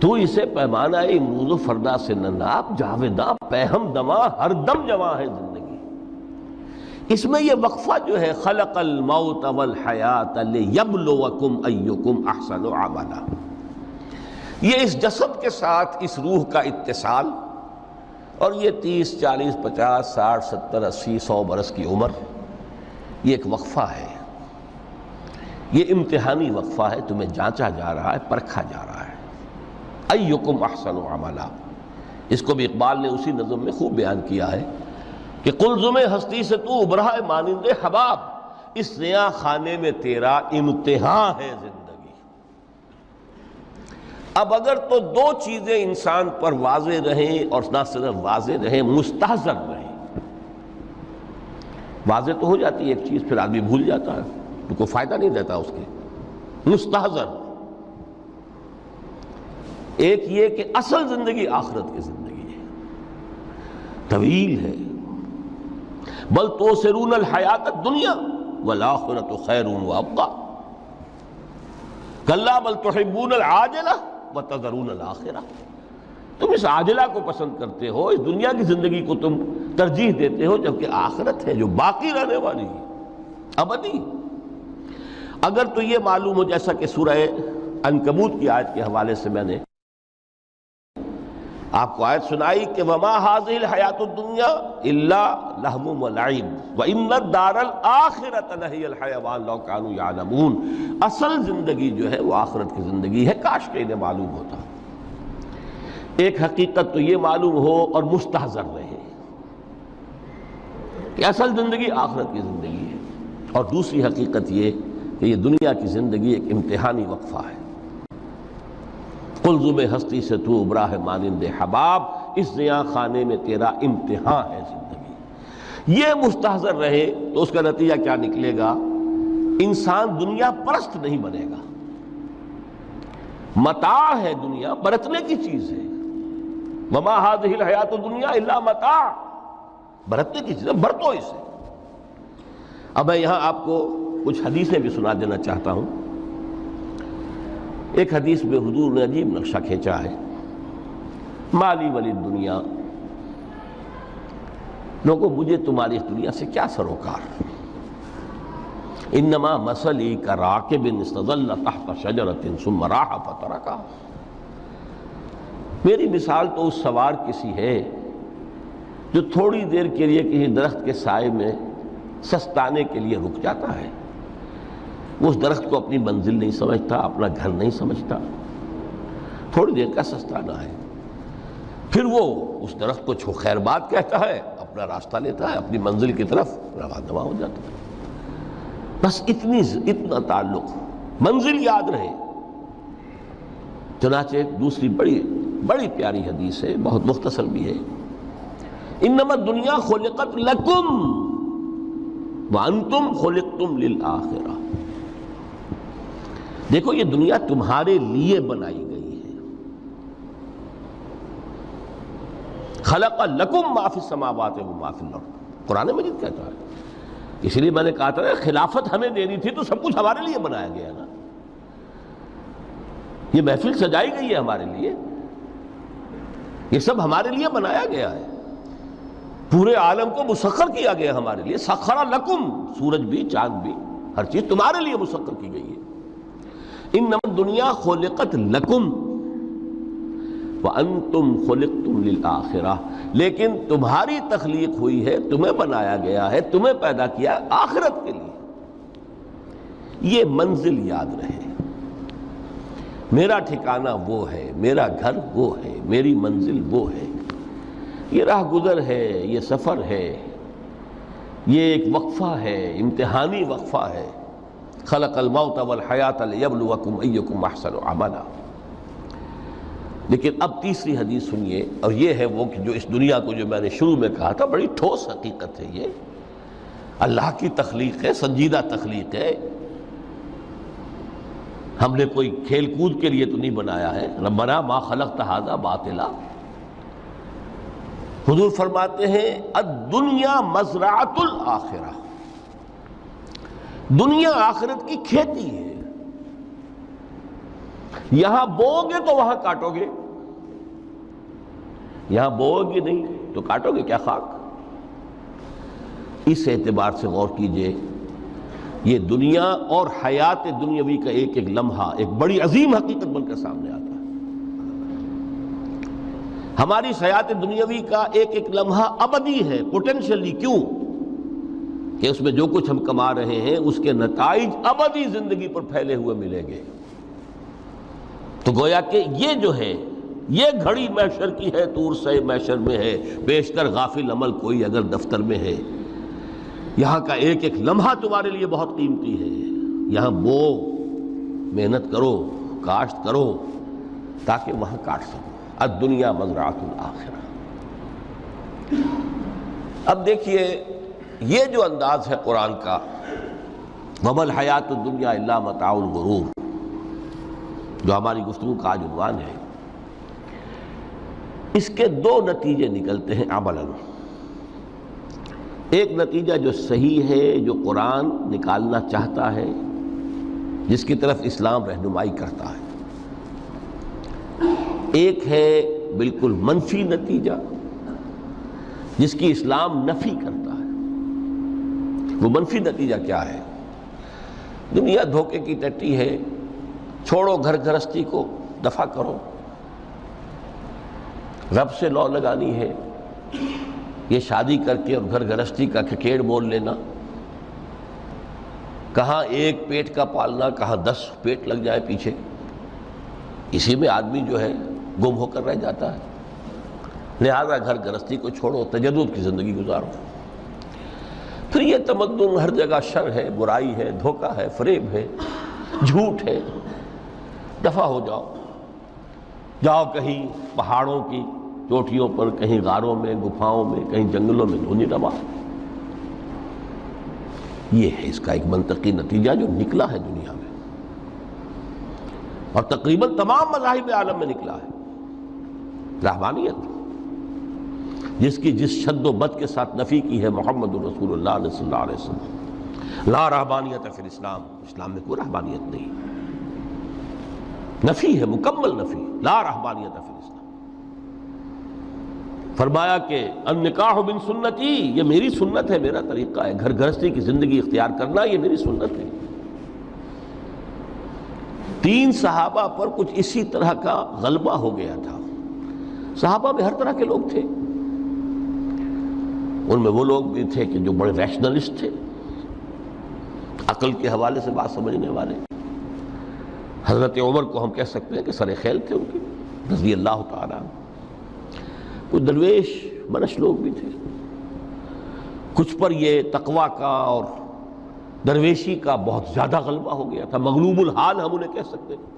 تو اسے پیمانہ امروز و فردا سے نہ ناپ، جاویداں پیہم دماں ہر دم جواں ہے زندگی۔ اس میں یہ وقفہ جو ہے خلق الموت والحیات لیبلوکم ایکم احسن عملا، یہ اس جسد کے ساتھ اس روح کا اتصال، اور یہ 30 40 50 60 70 80 100 برس کی عمر، یہ ایک وقفہ ہے، یہ امتحانی وقفہ ہے، تمہیں جانچا جا رہا ہے، پرکھا جا رہا ہے۔ ایکم احسن عملا، اس کو بھی اقبال نے اسی نظم میں خوب بیان کیا ہے کہ قلزم ہستی سے تو ابھرا ہے مانند حباب، اس نیا خانے میں تیرا امتحان ہے زندگی۔ اب اگر تو دو چیزیں انسان پر واضح رہیں، اور نہ صرف واضح رہیں، مستحضر رہیں۔ واضح تو ہو جاتی ہے ایک چیز، پھر آدمی بھول جاتا ہے تو کوئی فائدہ نہیں دیتا اس کے۔ مستحضر ایک یہ کہ اصل زندگی آخرت کی زندگی ہے، طویل ہے۔ بل توسرون الحیات الدنیا والآخرۃ خیر وابقیٰ، کلا بل تحبون العاجلہ وتذرون الآخرہ، تم اس عاجلہ کو پسند کرتے ہو، اس دنیا کی زندگی کو تم ترجیح دیتے ہو، جبکہ آخرت ہے جو باقی رہنے والی ہے، ابدی۔ اگر تو یہ معلوم ہو، جیسا کہ سورہ عنکبوت کی آیت کے حوالے سے میں نے آپ کو آیت سنائی کہ وما هذه الحیات الدنیا الا لہو ولعب وان الدار الاخرۃ لہی الحیوان لو کانوا یعلمون، اصل زندگی جو ہے وہ آخرت کی زندگی ہے، کاش کہ انہیں معلوم ہوتا۔ ایک حقیقت تو یہ معلوم ہو اور مستحضر رہے کہ اصل زندگی آخرت کی زندگی ہے، اور دوسری حقیقت یہ کہ یہ دنیا کی زندگی ایک امتحانی وقفہ ہے۔ قلزم ہستی سے تو ابھرا ہے مانند حباب، اس نیا خانے میں تیرا امتحان ہے زندگی۔ یہ مستحضر رہے تو اس کا نتیجہ کیا نکلے گا؟ انسان دنیا پرست نہیں بنے گا۔ متاع ہے دنیا، برتنے کی چیز ہے۔ وما هذه الحیات الدنیا الا متاع، برتنے کی چیز ہے، برتو اسے۔ اب میں یہاں آپ کو کچھ حدیثیں بھی سنا دینا چاہتا ہوں۔ ایک حدیث میں حضور نے عجیب نقشہ کھینچا ہے، مالی ولی دنیا، لوگوں مجھے تمہاری اس دنیا سے کیا سروکار، انما مثلی کراکب استظل تحت شجرۃ ثم راح فترکھا، میری مثال تو اس سوار کسی ہے جو تھوڑی دیر کے لیے کسی درخت کے سائے میں سستانے کے لیے رک جاتا ہے، وہ اس درخت کو اپنی منزل نہیں سمجھتا، اپنا گھر نہیں سمجھتا، تھوڑی دیر کا سستانا ہے، پھر وہ اس درخت کو خیر بات کہتا ہے، اپنا راستہ لیتا ہے، اپنی منزل کی طرف رواں ہو جاتا ہے۔ بس اتنا تعلق، منزل یاد رہے۔ چنانچہ دوسری بڑی پیاری حدیث ہے، بہت مختصر بھی ہے، انما الدنیا خلقت لکم وانتم خلقتم للآخرہ، دیکھو یہ دنیا تمہارے لیے بنائی گئی ہے۔ خلق لکم ما فی السماوات و ما فی الارض، قرآن مجید کہتا ہے۔ اس لیے میں نے کہا تھا خلافت ہمیں دینی تھی تو سب کچھ ہمارے لیے بنایا گیا نا، یہ محفل سجائی گئی ہے ہمارے لیے، یہ سب ہمارے لیے بنایا گیا ہے، پورے عالم کو مسخر کیا گیا ہمارے لیے۔ سخر لکم، سورج بھی چاند بھی ہر چیز تمہارے لیے مسخر کی گئی ہے۔ انما الدنیا خلقت لکم وانتم خلقتم للآخرہ، لیکن تمہاری تخلیق ہوئی ہے، تمہیں بنایا گیا ہے، تمہیں پیدا کیا آخرت کے لیے۔ یہ منزل یاد رہے، میرا ٹھکانہ وہ ہے، میرا گھر وہ ہے، میری منزل وہ ہے، یہ راہ گزر ہے، یہ سفر ہے، یہ ایک وقفہ ہے، امتحانی وقفہ ہے۔ خلق الموت والحیات لیبلوکم ایکم احسن عملا۔ لیکن اب تیسری حدیث سنیے، اور یہ ہے وہ کہ جو اس دنیا کو، جو میں نے شروع میں کہا تھا، بڑی ٹھوس حقیقت ہے، یہ اللہ کی تخلیق ہے، سنجیدہ تخلیق ہے، ہم نے کوئی کھیل کود کے لیے تو نہیں بنایا ہے۔ ربنا ما خلقت ھذا باطلا، حضور فرماتے ہیں الدنیا مزرعۃ الآخرہ، دنیا آخرت کی کھیتی ہے۔ یہاں بو گے تو وہاں کاٹو گے، یہاں بو گے نہیں تو کاٹو گے کیا خاک؟ اس اعتبار سے غور کیجئے، یہ دنیا اور حیات دنیاوی کا ایک ایک لمحہ ایک بڑی عظیم حقیقت بن کر سامنے آتا ہے۔ ہماری حیات دنیاوی کا ایک ایک لمحہ ابدی ہے پوٹینشلی، کیوں کہ اس میں جو کچھ ہم کما رہے ہیں اس کے نتائج ابدی زندگی پر پھیلے ہوئے ملیں گے۔ تو گویا کہ یہ جو ہے یہ گھڑی محشر کی ہے، طور سے محشر میں ہے، بیشتر غافل عمل کوئی اگر دفتر میں ہے، یہاں کا ایک ایک لمحہ تمہارے لیے بہت قیمتی ہے۔ یہاں بو، محنت کرو، کاشت کرو تاکہ وہاں کاٹ سکو۔ الدنیا مزرعۃ الآخرہ۔ اب دیکھیے یہ جو انداز ہے قرآن کا، وَمَا الْحَيَاةُ الدُّنْيَا إِلَّا مَتَاعُ الْغُرُورِ، جو ہماری گفتگو کا آج عنوان ہے، اس کے دو نتیجے نکلتے ہیں عملاً۔ ایک نتیجہ جو صحیح ہے، جو قرآن نکالنا چاہتا ہے، جس کی طرف اسلام رہنمائی کرتا ہے۔ ایک ہے بالکل منفی نتیجہ جس کی اسلام نفی کرتا ہے۔ وہ منفی نتیجہ کیا ہے؟ دنیا دھوکے کی ٹٹی ہے، چھوڑو گھر گھرستی کو، دفع کرو، رب سے لو لگانی ہے۔ یہ شادی کر کے اور گھر گھرستی کا کھکیڑ مول لینا، کہاں ایک پیٹ کا پالنا، کہاں 10 پیٹ لگ جائے پیچھے، اسی میں آدمی جو ہے گم ہو کر رہ جاتا ہے۔ لہذا گھر گھرستی کو چھوڑو، تجدد کی زندگی گزارو۔ پھر یہ تمدن ہر جگہ شر ہے، برائی ہے، دھوکہ ہے، فریب ہے، جھوٹ ہے، دفع ہو جاؤ، جاؤ کہیں پہاڑوں کی چوٹیوں پر، کہیں غاروں میں، گپھاؤں میں، کہیں جنگلوں میں دھونی روا۔ یہ ہے اس کا ایک منطقی نتیجہ جو نکلا ہے دنیا میں، اور تقریباً تمام مذاہب عالم میں نکلا ہے۔ رہبانیت جس کی جس شد و بد کے ساتھ نفی کی ہے محمد رسول اللہ صلی اللہ علیہ وسلم، لا رہبانیت فی الاسلام، اسلام میں کوئی رہبانیت نہیں، نفی ہے، مکمل نفی، لا رہبانیت فی الاسلام۔ فرمایا کہ النکاح من سنتی، یہ میری سنت ہے، میرا طریقہ ہے، گھر گھرستی کی زندگی اختیار کرنا یہ میری سنت ہے۔ 3 صحابہ پر کچھ اسی طرح کا غلبہ ہو گیا تھا۔ صحابہ میں ہر طرح کے لوگ تھے، ان میں وہ لوگ بھی تھے کہ جو بڑے ریشنلسٹ تھے، عقل کے حوالے سے بات سمجھنے والے۔ حضرت عمر کو ہم کہہ سکتے ہیں کہ سر خیل تھے ان کی رضی اللہ تعالیٰ۔ کچھ درویش منش لوگ بھی تھے، کچھ پر یہ تقویٰ کا اور درویشی کا بہت زیادہ غلبہ ہو گیا تھا، مغلوب الحال ہم انہیں کہہ سکتے ہیں۔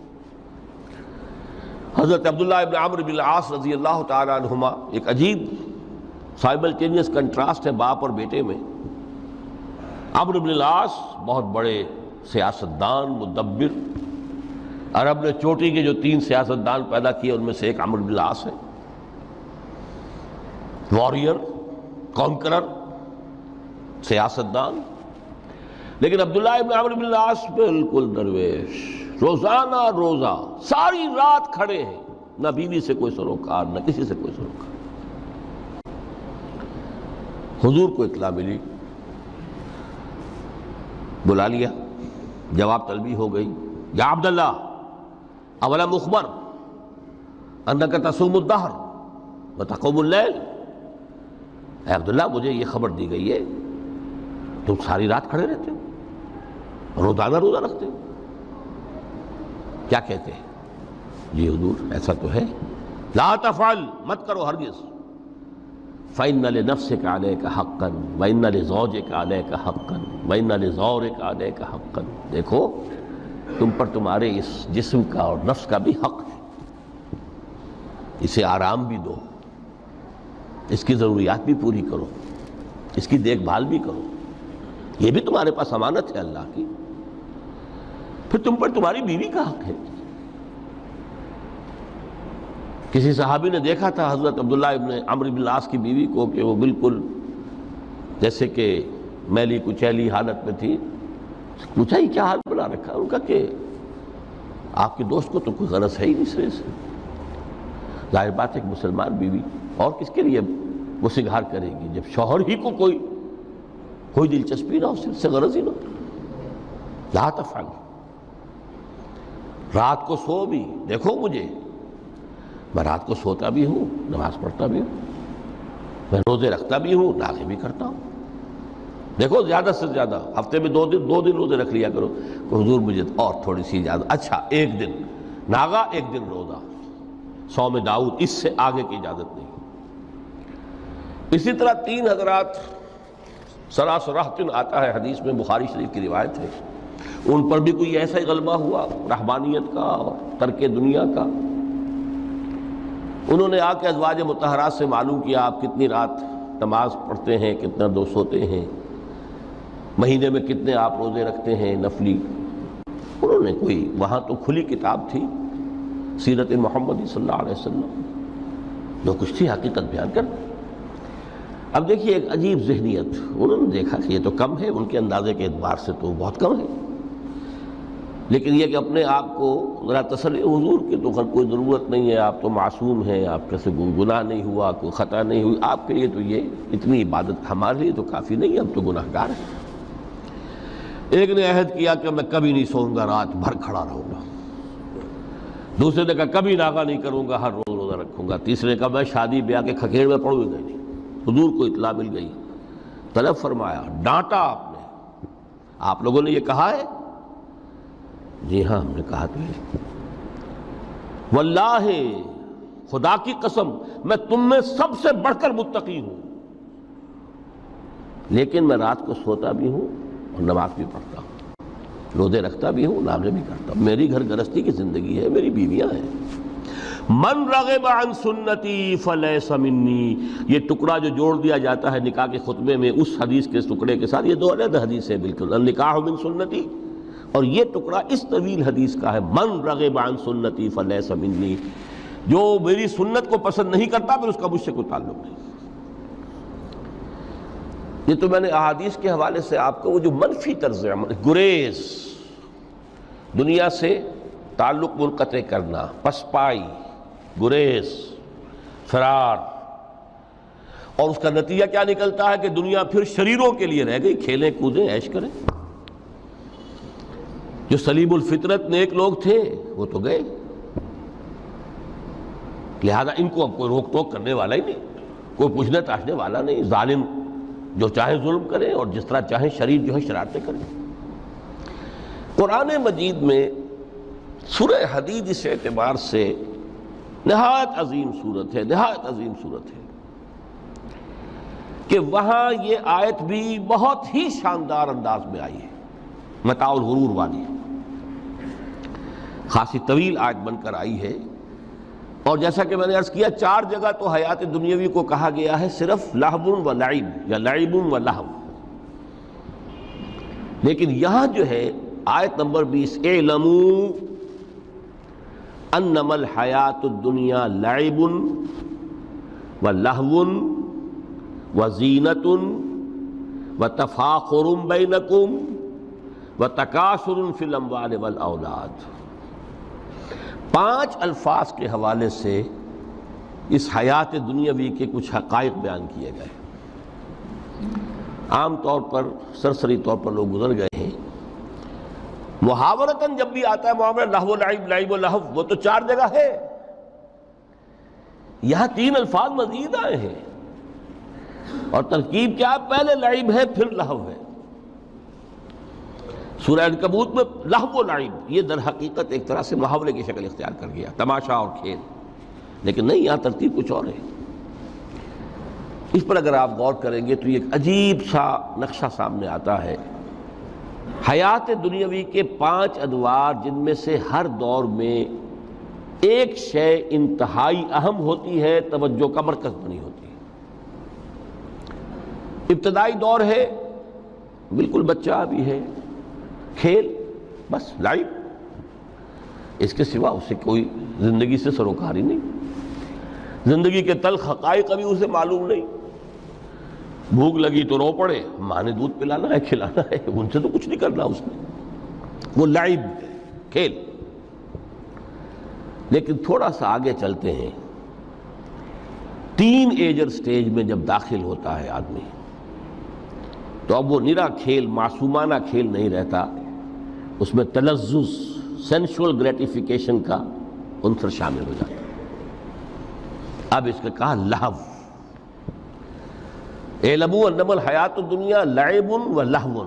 حضرت عبداللہ ابن عمرو بن العاص رضی اللہ تعالیٰ عنہما، ایک عجیب سائملٹینیس کنٹراسٹ ہے باپ اور بیٹے میں۔ عمرو بن العاص بہت بڑے سیاستدان، مدبر، عرب نے چوٹی کے جو 3 سیاستدان پیدا کیے ان میں سے ایک عمرو بن العاص ہے، واریر، کانکرر، سیاستدان۔ لیکن عبداللہ ابن عمرو بن العاص بالکل درویش، روزانہ روزہ ساری رات کھڑے ہیں، نہ بیوی سے کوئی سروکار، نہ کسی سے کوئی سروکار۔ حضور کو اطلاع ملی، بلا لیا، جواب طلبی ہو گئی، یا عبداللہ اولم اخبر انک تصوم الدہر وتقوم اللیل، اے عبداللہ مجھے یہ خبر دی گئی ہے تم ساری رات کھڑے رہتے ہو، روزانہ روزہ رکھتے ہو۔ کیا کہتے ہیں؟ جی حضور ایسا تو ہے۔ لا تفعل، مت کرو ہرگز۔ فإن لنفسك عليك حقا وإن لزوجك عليك حقا وإن لزورك عليك حقا، دیکھو تم پر تمہارے اس جسم کا اور نفس کا بھی حق ہے، اسے آرام بھی دو، اس کی ضروریات بھی پوری کرو، اس کی دیکھ بھال بھی کرو، یہ بھی تمہارے پاس امانت ہے اللہ کی۔ پھر تم پر تمہاری بیوی کا حق ہے۔ کسی صحابی نے دیکھا تھا حضرت عبداللہ ابن عمرو بن العاص کی بیوی کو کہ وہ بالکل جیسے کہ میلی کچیلی حالت میں تھی۔ پوچھا یہ کیا حال بنا رکھا؟ ان کا کہ آپ کے دوست کو تو کوئی غرض ہے ہی نہیں سرے سے. ظاہر بات ہے کہ مسلمان بیوی اور کس کے لیے وہ سنگھار کرے گی جب شوہر ہی کو کوئی دلچسپی نہ ہو، اس سے غرض ہی نہ ہو. لا تفعل. رات کو سو بھی دیکھو مجھے، میں رات کو سوتا بھی ہوں، نماز پڑھتا بھی ہوں، میں روزے رکھتا بھی ہوں، ناغے بھی کرتا ہوں. دیکھو زیادہ سے زیادہ ہفتے میں دو دن روزے رکھ لیا کرو کہ حضور مجھے اور تھوڑی سی اجازت. اچھا ایک دن ناغا، ایک دن روزہ، صوم داؤد، اس سے آگے کی اجازت نہیں. اسی طرح 3 حضرات سراسراہتن آتا ہے حدیث میں، بخاری شریف کی روایت ہے، ان پر بھی کوئی ایسا ہی غلبہ ہوا رہبانیت کا اور ترک دنیا کا. انہوں نے آ کے ازواج مطہرات سے معلوم کیا آپ کتنی رات نماز پڑھتے ہیں، کتنا دو سوتے ہیں، مہینے میں کتنے آپ روزے رکھتے ہیں نفلی. انہوں نے کوئی، وہاں تو کھلی کتاب تھی سیرت محمدی صلی اللہ علیہ وسلم، جو کچھ تھی حقیقت بیان کر. اب دیکھیے ایک عجیب ذہنیت، انہوں نے دیکھا کہ یہ تو کم ہے، ان کے اندازے کے اعتبار سے تو بہت کم ہے، لیکن یہ کہ اپنے آپ کو ذرا تسلی، حضور کی تو کوئی ضرورت نہیں ہے، آپ تو معصوم ہیں، آپ کے سے کوئی گناہ نہیں ہوا، کوئی خطا نہیں ہوئی، آپ کے لیے تو یہ اتنی عبادت ہمارے لیے تو کافی نہیں ہے، ہم تو گناہ گار ہیں. ایک نے عہد کیا کہ میں کبھی نہیں سوؤں گا، رات بھر کھڑا رہوں گا. دوسرے نے کہا کبھی ناغا نہیں کروں گا، ہر روز روزہ رکھوں گا. تیسرے نے کہا میں شادی بیاہ کے کھکیڑ میں پڑوں گا نہیں. حضور کو اطلاع مل گئی، طلب فرمایا، ڈانٹا آپ نے، آپ لوگوں نے یہ کہا ہے؟ جی ہاں ہم نے کہا تو ہے. واللہ، خدا کی قسم، میں تم میں سب سے بڑھ کر متقی ہوں، لیکن میں رات کو سوتا بھی ہوں اور نماز بھی پڑھتا ہوں، روزے رکھتا بھی ہوں، نافلے بھی کرتا ہوں. میری گھر گرستی کی زندگی ہے، میری بیویاں ہیں. من رغب عن سنتی فلیس منی، یہ ٹکڑا جو جوڑ دیا جاتا ہے نکاح کے خطبے میں اس حدیث کے ٹکڑے کے ساتھ، یہ 2 علیحدہ حدیث ہے بالکل، النکاح من سنتی، اور یہ ٹکڑا اس طویل حدیث کا ہے، من رغب عن سنتی فلیس منی، جو میری سنت کو پسند نہیں کرتا پھر اس کا مجھ سے کوئی تعلق نہیں. یہ تو میں نے احادیث کے حوالے سے آپ کو وہ جو منفی طرز عمل، گریز، دنیا سے تعلق منقطع کرنا، پسپائی، گریز، فرار، اور اس کا نتیجہ کیا نکلتا ہے کہ دنیا پھر شریروں کے لیے رہ گئی، کھیلیں کودیں عیش کریں. جو سلیم الفطرت نیک لوگ تھے وہ تو گئے، لہذا ان کو اب کوئی روک ٹوک کرنے والا ہی نہیں، کوئی پوچھنے تاشنے والا نہیں. ظالم جو چاہیں ظلم کریں اور جس طرح چاہیں شریر جو ہے شرارتیں کریں. قرآن مجید میں سورہ حدید اس اعتبار سے نہایت عظیم صورت ہے، نہایت عظیم صورت ہے کہ وہاں یہ آیت بھی بہت ہی شاندار انداز میں آئی ہے، متاع الغرور والی، خاصی طویل آیت بن کر آئی ہے. اور جیسا کہ میں نے عرض کیا 4 جگہ تو حیات دنیاوی کو کہا گیا ہے صرف لہو و لعب یا لعب و لہو، لیکن یہاں جو ہے آیت نمبر 20، اعلموا انما الحیات الدنیا لعب و لہو و زینت و تفاخر بینکم و تکاثر فی الاموال والاولاد. 5 الفاظ کے حوالے سے اس حیات دنیاوی کے کچھ حقائق بیان کیے گئے. عام طور پر سرسری طور پر لوگ گزر گئے ہیں. محاورتاً جب بھی آتا ہے معاملہ لہو لعب، لعب و لہو، وہ تو 4 جگہ ہے، یہاں 3 الفاظ مزید آئے ہیں، اور ترکیب کیا، پہلے لعب ہے پھر لہو ہے. سورہ عنکبوت میں لہو و لعب یہ در حقیقت ایک طرح سے محاورے کی شکل اختیار کر گیا، تماشا اور کھیل، لیکن نہیں، یہاں ترتیب کچھ اور ہے. اس پر اگر آپ غور کریں گے تو یہ ایک عجیب سا نقشہ سامنے آتا ہے. حیات دنیاوی کے 5 ادوار، جن میں سے ہر دور میں ایک شے انتہائی اہم ہوتی ہے، توجہ کا مرکز بنی ہوتی ہے. ابتدائی دور ہے، بالکل بچہ بھی ہے، کھیل، بس لائف، اس کے سوا اسے کوئی زندگی سے سروکار ہی نہیں، زندگی کے تلخ حقائق ابھی اسے معلوم نہیں. بھوک لگی تو رو پڑے، ماں نے دودھ پلانا ہے، کھلانا ہے، ان سے تو کچھ نہیں کرنا اس نے، وہ لعب، کھیل. لیکن تھوڑا سا آگے چلتے ہیں، ٹین ایجر سٹیج میں جب داخل ہوتا ہے آدمی تو اب وہ نرا کھیل، معصومانہ کھیل نہیں رہتا، اس میں تلذذ، سینشول گریٹیفیکیشن کا عنصر شامل ہو جاتا ہے۔ اب اس کا کہا لہو، اعلموا انما الحیات الدنیا لعب و لہو۔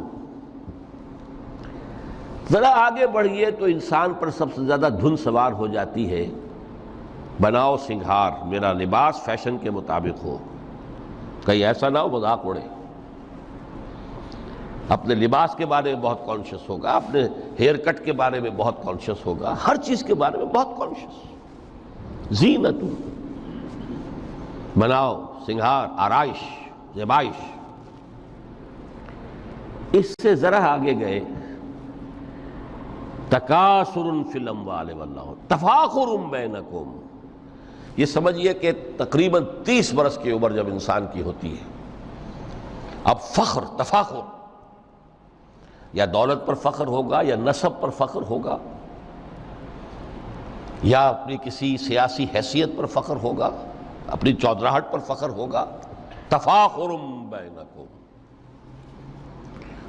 ذرا آگے بڑھیے تو انسان پر سب سے زیادہ دھن سوار ہو جاتی ہے، بناؤ سنگھار، میرا لباس فیشن کے مطابق ہو، کہیں ایسا نہ ہو مذاق اڑے۔ اپنے لباس کے بارے میں بہت کانشیس ہوگا، اپنے ہیئر کٹ کے بارے میں بہت کانشیس ہوگا، ہر چیز کے بارے میں بہت کانشیس۔ زینت، بناؤ سنگھار، آرائش، زیبائش۔ اس سے ذرا آگے گئے، تکاثر فی الاموال والانفس تفاخر بینکم۔ یہ سمجھیے کہ تقریباً 30 برس کی عمر جب انسان کی ہوتی ہے، اب فخر، تفاخر، یا دولت پر فخر ہوگا، یا نسب پر فخر ہوگا، یا اپنی کسی سیاسی حیثیت پر فخر ہوگا، اپنی چودراہٹ پر فخر ہوگا۔ تفاخر بینکم،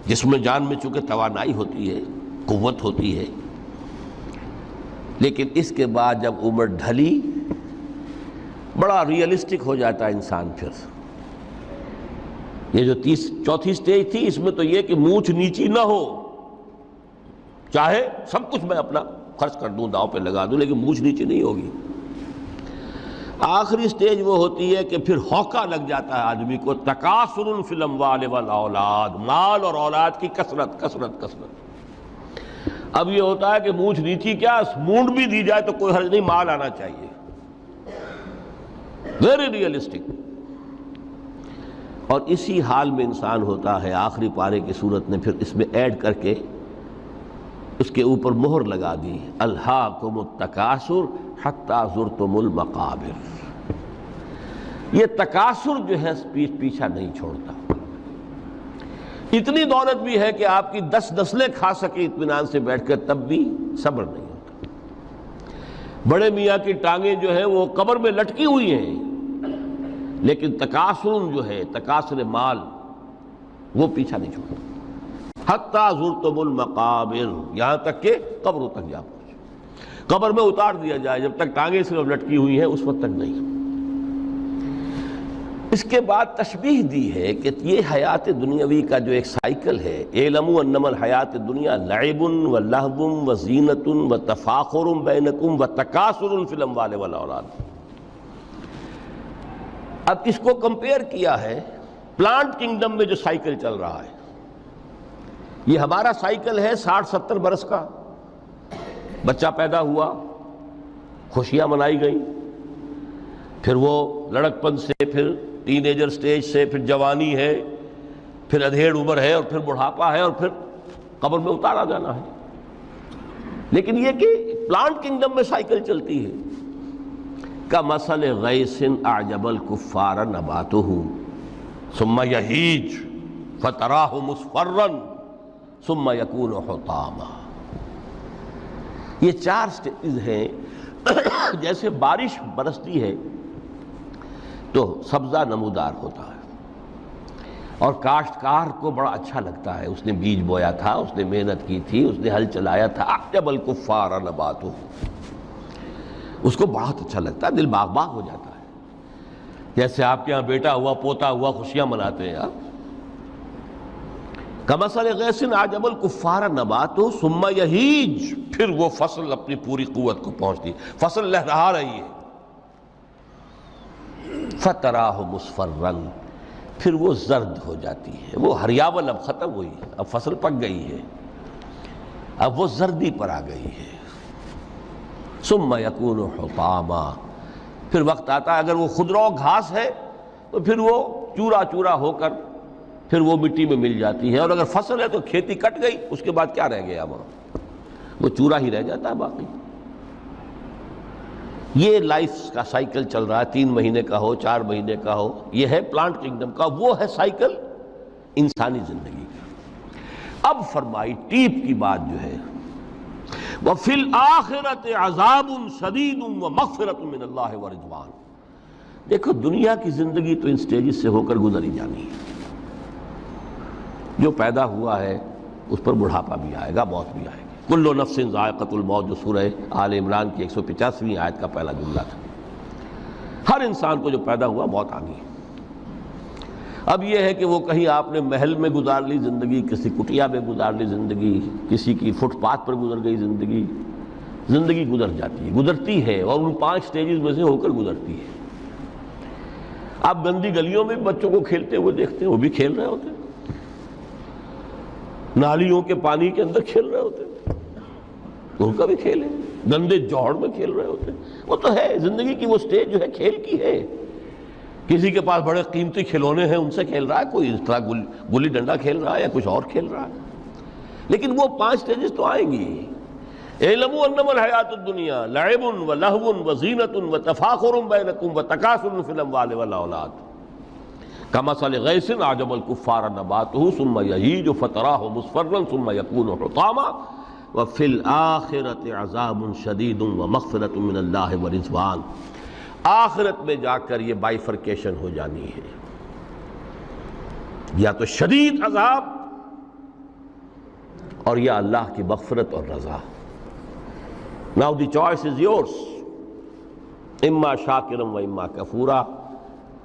جس میں جان میں چونکہ توانائی ہوتی ہے، قوت ہوتی ہے، لیکن اس کے بعد جب عمر ڈھلی بڑا ریئلسٹک ہو جاتا ہے انسان۔ پھر یہ جو چوتھی سٹیج تھی، اس میں تو یہ کہ مونچھ نیچی نہ ہو، چاہے سب کچھ میں اپنا خرچ کر دوں، داؤ پہ لگا دوں، لیکن مونچھ نیچی نہیں ہوگی۔ آخری سٹیج وہ ہوتی ہے کہ پھر ہوکا لگ جاتا ہے آدمی کو، تکاثر فی الاموال والاولاد، مال اور اولاد کی کثرت کثرت کثرت۔ اب یہ ہوتا ہے کہ مونچھ نیچی کیا، مونڈ بھی دی جائے تو کوئی حرج نہیں، مال آنا چاہیے، ویری ریئلسٹک۔ اور اسی حال میں انسان ہوتا ہے، آخری پارے کی صورت نے پھر اس میں ایڈ کر کے اس کے اوپر مہر لگا دی، الہاکم التکاثر حتی زرتم المقابر۔ یہ تکاثر جو ہے پیچھا نہیں چھوڑتا۔ اتنی دولت بھی ہے کہ آپ کی 10 نسلیں کھا سکے اطمینان سے بیٹھ کر، تب بھی صبر نہیں ہوتا۔ بڑے میاں کی ٹانگیں جو ہیں وہ قبر میں لٹکی ہوئی ہیں، لیکن تکاثر جو ہے، تکاثر مال، وہ پیچھا نہیں چھوڑتا۔ حتی زرتم المقابر، یہاں تک کہ قبروں تک جا پہنچے، قبر میں اتار دیا جائے، جب تک ٹانگیں صرف لٹکی ہوئی ہیں اس وقت تک نہیں۔ اس کے بعد تشبیہ دی ہے کہ یہ حیات دنیاوی کا جو ایک سائیکل ہے، اعلموا انما الحیات الدنیا لعب و لہو و زینت و تفاخر بینکم و تکاثر فی الاموال والاولاد۔ اب اس کو کمپیئر کیا ہے پلانٹ کنگڈم میں جو سائیکل چل رہا ہے۔ یہ ہمارا سائیکل ہے 60-70 برس کا، بچہ پیدا ہوا، خوشیاں منائی گئیں، پھر وہ لڑکپن سے، پھر ٹین ایجر سٹیج سے، پھر جوانی ہے، پھر ادھیڑ عمر ہے، اور پھر بڑھاپا ہے، اور پھر قبر میں اتارا جانا ہے۔ لیکن یہ کہ پلانٹ کنگڈم میں سائیکل چلتی ہے، کمثل غیث اعجب الکفار نباتہ ثم یہیج فتراہ مصفرا ثم یکون حطاما۔ یہ 4 سٹیج ہیں۔ جیسے بارش برستی ہے تو سبزہ نمودار ہوتا ہے، اور کاشتکار کو بڑا اچھا لگتا ہے، اس نے بیج بویا تھا، اس نے محنت کی تھی، اس نے ہل چلایا تھا، اعجب الکفار نباتہ، اس کو بہت اچھا لگتا ہے، دل باغ باغ ہو جاتا ہے۔ جیسے آپ کے ہاں بیٹا ہوا، پوتا ہوا، خوشیاں مناتے ہیں آپ۔ کمثل غیث اعجب الکفار نباتہ ثم یہیج، پھر وہ فصل اپنی پوری قوت کو پہنچتی، فصل لہرا رہی ہے، فتراہ مصفرا، پھر وہ زرد ہو جاتی ہے، وہ ہریاول اب ختم ہوئی، اب فصل پک گئی ہے، اب وہ زردی پر آ گئی ہے۔ ثم یکون حطاما، پھر وقت آتا ہے، اگر وہ خضرو گھاس ہے تو پھر وہ چورا چورا ہو کر پھر وہ مٹی میں مل جاتی ہے، اور اگر فصل ہے تو کھیتی کٹ گئی، اس کے بعد کیا رہ گیا وہاں، وہ چورا ہی رہ جاتا ہے باقی۔ یہ لائف کا سائیکل چل رہا ہے، 3 مہینے کا ہو، 4 مہینے کا ہو، یہ ہے پلانٹ کنگڈم کا، وہ ہے سائیکل انسانی زندگی کا۔ اب فرمائی ٹیپ کی بات جو ہے، وفی الآخرۃ عذاب شدید ومغفرۃ من اللہ ورضوان۔ دیکھو دنیا کی زندگی تو ان سٹیجز سے ہو کر گزر ہی جانی ہے۔ جو پیدا ہوا ہے اس پر بڑھاپا بھی آئے گا، موت بھی آئے گی۔ کل نفس ذائقۃ الموت، جو سورہ آل عمران کی 185ویں آیت کا پہلا جملہ تھا۔ ہر انسان کو جو پیدا ہوا موت آنی ہے۔ اب یہ ہے کہ وہ کہیں آپ نے محل میں گزار لی زندگی، کسی کٹیا میں گزار لی زندگی، کسی کی فٹ پاتھ پر گزر گئی زندگی۔ زندگی گزر جاتی ہے، گزرتی ہے، اور ان 5 سٹیجز میں سے ہو کر گزرتی ہے۔ آپ گندی گلیوں میں بچوں کو کھیلتے ہوئے دیکھتے ہیں، وہ بھی کھیل رہے ہوتے ہیں، نالیوں کے پانی کے اندر کھیل رہے ہوتے ہیں، ان کا بھی کھیل ہے، گندے جوہڑ میں کھیل رہے ہوتے ہیں۔ وہ تو ہے زندگی کی وہ سٹیج جو ہے کھیل کی ہے۔ کسی کے پاس بڑے قیمتی کھلونے ہیں، ان سے کھیل رہا ہے، کوئی اس طرح گلی ڈنڈا کھیل رہا ہے یا کچھ اور کھیل رہا ہے، لیکن وہ 5 سٹیجز تو آئیں گی۔ اعلموا انما الحیاۃ الدنیا لعب ولہو وزینۃ وتفاخر بینکم وتکاثر فی الاموال والاولاد کمثل غیث اعجب الکفار نباتہ ثم یہیج فتراہ مصفرا ثم یکون حطاما وفی الآخرۃ عذاب شدید ومغفرۃ من اللہ ورضوان۔ آخرت میں جا کر یہ بائیفرکیشن ہو جانی ہے، یا تو شدید عذاب اور یا اللہ کی مغفرت اور رضا۔ Now the choice is yours، اما شاکرا و اما کفورا،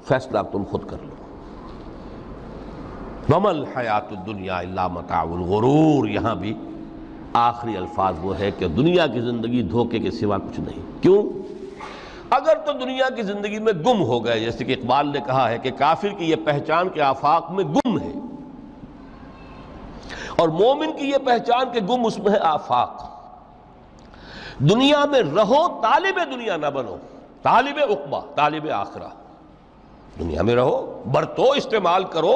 فیصلہ تم خود کر لو۔ وما الحیات الدنیا الا متاع الغرور، یہاں بھی آخری الفاظ وہ ہے کہ دنیا کی زندگی دھوکے کے سوا کچھ نہیں۔ کیوں؟ اگر تو دنیا کی زندگی میں گم ہو گئے، جیسے کہ اقبال نے کہا ہے کہ کافر کی یہ پہچان کے آفاق میں گم ہے، اور مومن کی یہ پہچان کہ گم اس میں ہے آفاق۔ دنیا میں رہو، طالب دنیا نہ بنو، طالب عقبہ، طالب آخرہ۔ دنیا میں رہو، برتو، استعمال کرو،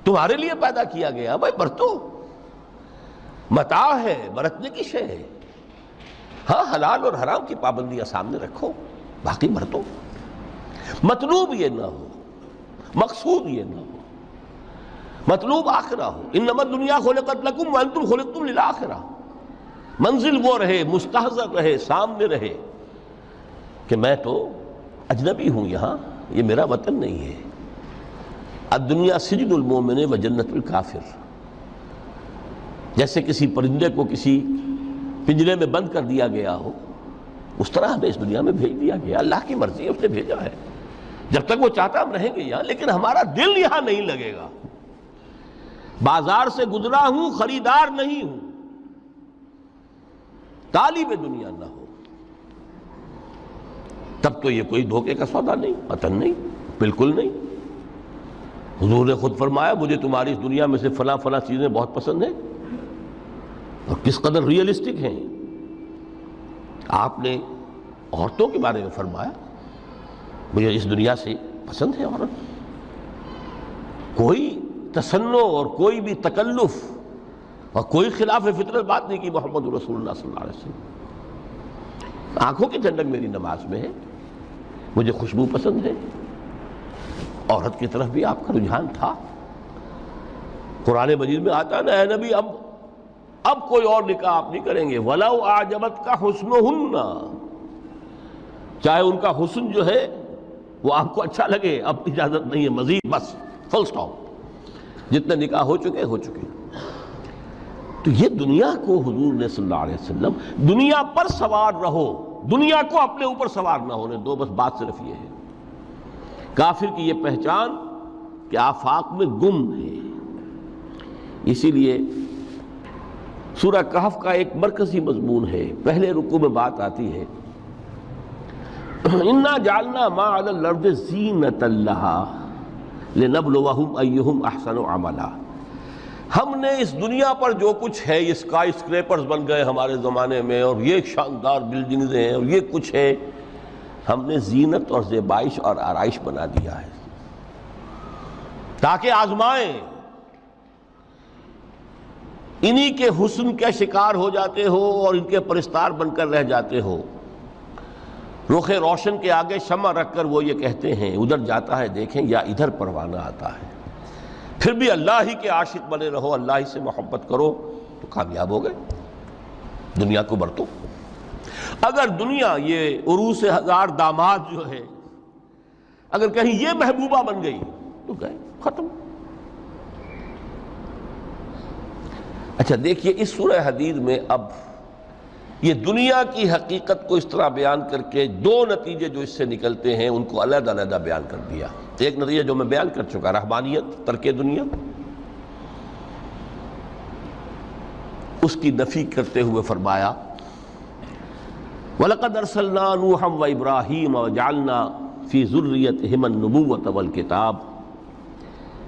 تمہارے لیے پیدا کیا گیا، بھائی برتو، متاع ہے، برتنے کی شے ہے۔ ہاں حلال اور حرام کی پابندیاں سامنے رکھو، باقی برتو۔ مطلوب یہ نہ ہو، مقصود یہ نہ ہو، مطلوب آخرہ ہو۔ انما الدنیا خلقت لکم وانتم خلقتم للآخرہ۔ منزل وہ رہے، مستحضر رہے، سامنے رہے کہ میں تو اجنبی ہوں، یہاں یہ میرا وطن نہیں ہے۔ الدنیا سجن المومن و جنت الکافر۔ جیسے کسی پرندے کو کسی پنجرے میں بند کر دیا گیا ہو، اس طرح ہمیں اس دنیا میں بھیج دیا گیا، اللہ کی مرضی ہے، اس نے بھیجا ہے۔ جب تک وہ چاہتا ہم رہیں گے یہاں، لیکن ہمارا دل یہاں نہیں لگے گا۔ بازار سے گزرا ہوں، خریدار نہیں ہوں، طالب دنیا نہ ہو، تب تو یہ کوئی دھوکے کا سودا نہیں، وطن نہیں، بالکل نہیں۔ حضور نے خود فرمایا مجھے تمہاری اس دنیا میں سے فلاں فلاں چیزیں بہت پسند ہیں، اور کس قدر ریئلسٹک ہیں۔ آپ نے عورتوں کے بارے میں فرمایا مجھے اس دنیا سے پسند ہے عورت۔ کوئی تصنع اور کوئی بھی تکلف اور کوئی خلاف فطرت بات نہیں کی محمد رسول اللہ صلی اللہ علیہ وسلم۔ آنکھوں کی ٹھنڈک میری نماز میں ہے، مجھے خوشبو پسند ہے، عورت کی طرف بھی آپ کا رجحان تھا۔ قرآن مجید میں آتا ہے نا، اے نبی اب کوئی اور نکاح آپ نہیں کریں گے، وَلَوْ أَعْجَبَتْكَ حُسْنُهُنَّ، چاہے ان کا حسن جو ہے وہ آپ کو اچھا لگے، اب اجازت نہیں ہے مزید، بس فل سٹاپ، جتنے نکاح ہو چکے۔ تو یہ دنیا کو حضور نے صلی اللہ علیہ وسلم دنیا پر سوار رہو، دنیا کو اپنے اوپر سوار نہ ہونے دو، بس بات صرف یہ ہے۔ کافر کی یہ پہچان کہ آفاق میں گم ہے۔ اسی لیے سورہ کہف کا ایک مرکزی مضمون ہے، پہلے رکوع میں بات آتی ہے اِنَّا جَعَلْنَا مَا عَلَى الْأَرْضِ زِینَةً لَهَا لِنَبْلُوَهُمْ أَيُّهُمْ أَحْسَنُ عَمَلًا۔ ہم نے اس دنیا پر جو کچھ ہے، یہ اسکائی اسکریپرز بن گئے ہمارے زمانے میں، اور یہ شاندار بلڈنگز ہیں، اور یہ کچھ ہے، ہم نے زینت اور زیبائش اور آرائش بنا دیا ہے تاکہ آزمائیں۔ انہی کے حسن کے شکار ہو جاتے ہو اور ان کے پرستار بن کر رہ جاتے ہو۔ رخ روشن کے آگے شمع رکھ کر وہ یہ کہتے ہیں ادھر جاتا ہے دیکھیں یا ادھر پروانہ آتا ہے، پھر بھی اللہ ہی کے عاشق بنے رہو، اللہ ہی سے محبت کرو تو کامیاب ہو گئے۔ دنیا کو برتو. اگر دنیا یہ عروس ہزار داماد جو ہے اگر کہیں یہ محبوبہ بن گئی تو گئے ختم. اچھا دیکھیے اس سورہ حدید میں اب یہ دنیا کی حقیقت کو اس طرح بیان کر کے دو نتیجے جو اس سے نکلتے ہیں ان کو علیحدہ علیحدہ بیان کر دیا. ایک نتیجہ جو میں بیان کر چکا رہبانیت ترک دنیا، اس کی نفی کرتے ہوئے فرمایا وَلَقَدْ أَرْسَلْنَا نُوحًا وَإِبْرَاهِيمَ وَجَعَلْنَا فِي ذُرِّيَّتِهِمَا النُّبُوَّةَ وَالْكِتَابَ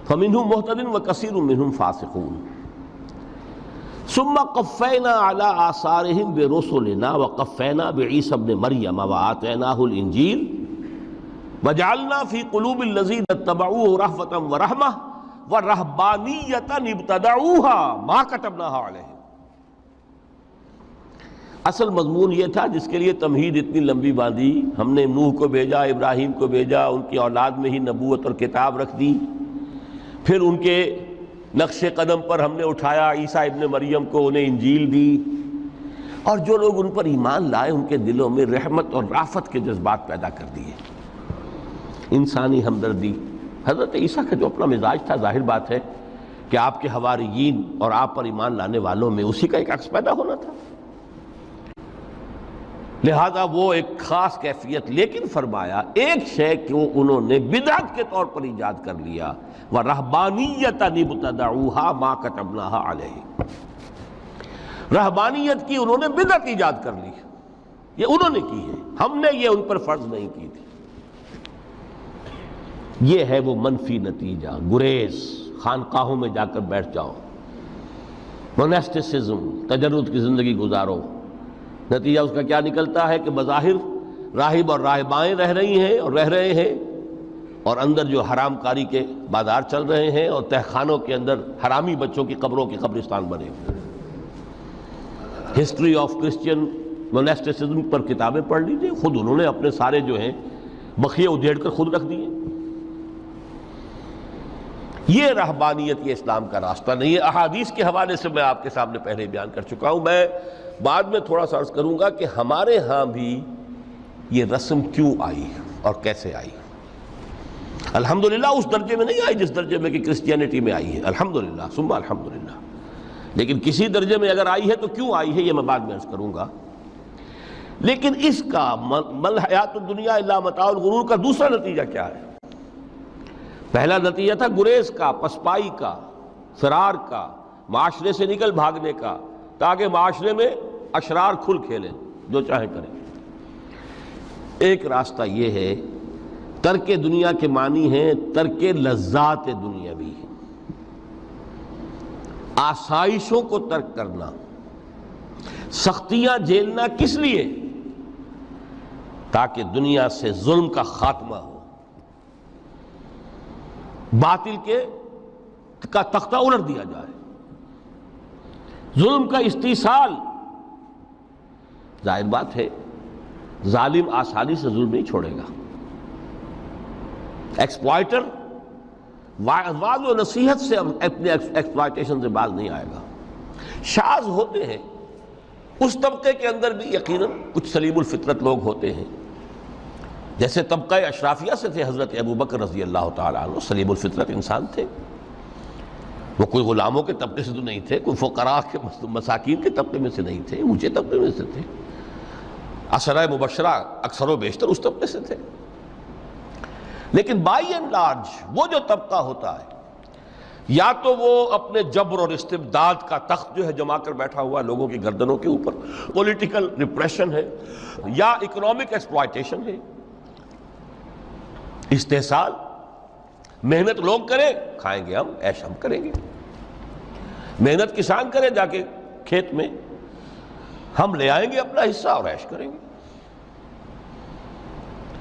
فَمِنْهُمْ مُهْتَدٍ وَكَثِيرٌ مِّنْهُمْ فَاسِقُونَ ثُمَّ قَفَّيْنَا عَلَىٰ آثَارِهِمْ بِرُسُلِنَا وَقَفَّيْنَا بِعِيسَى ابْنِ مَرْيَمَ وَآتَيْنَاهُ الْإِنْجِيلَ وَجَعَلْنَا فِي قُلُوبِ الَّذِينَ اتَّبَعُوهُ رَأْفَةً وَرَحْمَةً وَرَهْبَانِيَّةً ابْتَدَعُوهَا مَا كَتَبْنَاهَا عَلَيْهِمْ. اصل مضمون یہ تھا جس کے لیے تمہید اتنی لمبی باندھی. ہم نے نوح کو بھیجا، ابراہیم کو بھیجا، ان کی اولاد میں ہی نبوت اور کتاب رکھ دی، پھر ان کے نقش قدم پر ہم نے اٹھایا عیسیٰ ابن مریم کو، انہیں انجیل دی، اور جو لوگ ان پر ایمان لائے ان کے دلوں میں رحمت اور رافت کے جذبات پیدا کر دیے، انسانی ہمدردی. حضرت عیسیٰ کا جو اپنا مزاج تھا ظاہر بات ہے کہ آپ کے حواریین اور آپ پر ایمان لانے والوں میں اسی کا ایک عکس پیدا ہونا تھا، لہذا وہ ایک خاص کیفیت. لیکن فرمایا ایک شے کو انہوں نے بدعت کے طور پر ایجاد کر لیا، وَرَهْبَانِيَّةً ابْتَدَعُوهَا مَا كَتَبْنَاهَا عَلَيْهِمْ. رہبانیت کی انہوں نے بدعت ایجاد کر لی، یہ انہوں نے کی ہے، ہم نے یہ ان پر فرض نہیں کی تھی. یہ ہے وہ منفی نتیجہ. گریز، خانقاہوں میں جا کر بیٹھ جاؤ، موناسٹسزم، تجرد کی زندگی گزارو. نتیجہ اس کا کیا نکلتا ہے کہ بظاہر راہب اور راہبائیں رہ رہی ہیں اور رہ رہے ہیں، اور اندر جو حرام کاری کے بازار چل رہے ہیں، اور تہخانوں کے اندر حرامی بچوں کی قبروں کے قبرستان بنے ہوئے. ہسٹری آف کرسچین موناسٹسزم پر کتابیں پڑھ لیجیے، خود انہوں نے اپنے سارے جو ہیں بخیے ادھیڑ کر خود رکھ دیے. یہ رہبانیت، یہ اسلام کا راستہ نہیں ہے. احادیث کے حوالے سے میں آپ کے سامنے پہلے بیان کر چکا ہوں. میں بعد میں تھوڑا سا عرض کروں گا کہ ہمارے ہاں بھی یہ رسم کیوں آئی اور کیسے آئی. الحمدللہ اس درجے میں نہیں آئی جس درجے میں کہ کرسچینٹی میں آئی ہے، الحمدللہ ثم الحمدللہ، لیکن کسی درجے میں اگر آئی ہے تو کیوں آئی ہے یہ میں بعد میں عرض کروں گا. لیکن اس کا مل حیات الدنیا الا متاع الغرور کا دوسرا نتیجہ کیا ہے؟ پہلا نتیجہ تھا گریز کا، پسپائی کا، فرار کا، معاشرے سے نکل بھاگنے کا، تاکہ معاشرے میں اشرار کھل کھیلیں، جو چاہیں کریں. ایک راستہ یہ ہے، ترک دنیا کے معنی ہیں ترک لذات دنیاوی، آسائشوں کو ترک کرنا. سختیاں جھیلنا کس لیے؟ تاکہ دنیا سے ظلم کا خاتمہ ہو، باطل کا تختہ الٹ دیا جائے، ظلم کا استیصال. ظاہر بات ہے ظالم آسانی سے ظلم نہیں چھوڑے گا، ایکسپلائٹر وعظ و نصیحت سے اپنے ایکسپلائٹیشن سے باز نہیں آئے گا. شاذ ہوتے ہیں اس طبقے کے اندر بھی یقیناً کچھ سلیم الفطرت لوگ ہوتے ہیں، جیسے طبقہ اشرافیہ سے تھے حضرت ابو بکر رضی اللہ تعالیٰ عنہ، سلیم الفطرت انسان تھے. وہ کوئی غلاموں کے طبقے سے تو نہیں تھے، کوئی فقراء کے مساکین کے طبقے میں سے نہیں تھے، اونچے طبقے میں سے تھے. عشرہ مبشرہ اکثر و بیشتر اس طبقے سے تھے. لیکن بائی اینڈ لارج وہ جو طبقہ ہوتا ہے، یا تو وہ اپنے جبر اور استبداد کا تخت جو ہے جما کر بیٹھا ہوا لوگوں کی گردنوں کے اوپر، پولیٹیکل ریپریشن ہے، یا اکنامک ایکسپلائٹیشن ہے، استحصال. محنت لوگ کریں، کھائیں گے ہم، عیش ہم کریں گے. محنت کسان کرے جا کے کھیت میں، ہم لے آئیں گے اپنا حصہ اور عیش کریں گے.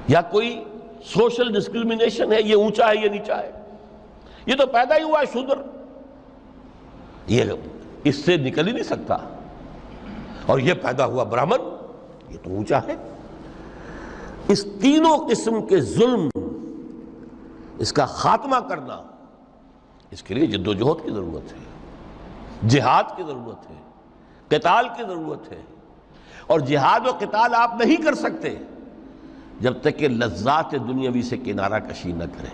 یا کوئی سوشل ڈسکریمنیشن ہے، یہ اونچا ہے یہ نیچا ہے، یہ تو پیدا ہی ہوا ہے شودر، یہ اس سے نکل ہی نہیں سکتا، اور یہ پیدا ہوا برہمن، یہ تو اونچا ہے. اس تینوں قسم کے ظلم، اس کا خاتمہ کرنا، اس کے لیے جد و جہد کی ضرورت ہے، جہاد کی ضرورت ہے، قتال کی ضرورت ہے. اور جہاد و قتال آپ نہیں کر سکتے جب تک کہ لذات دنیاوی سے کنارہ کشی نہ کریں،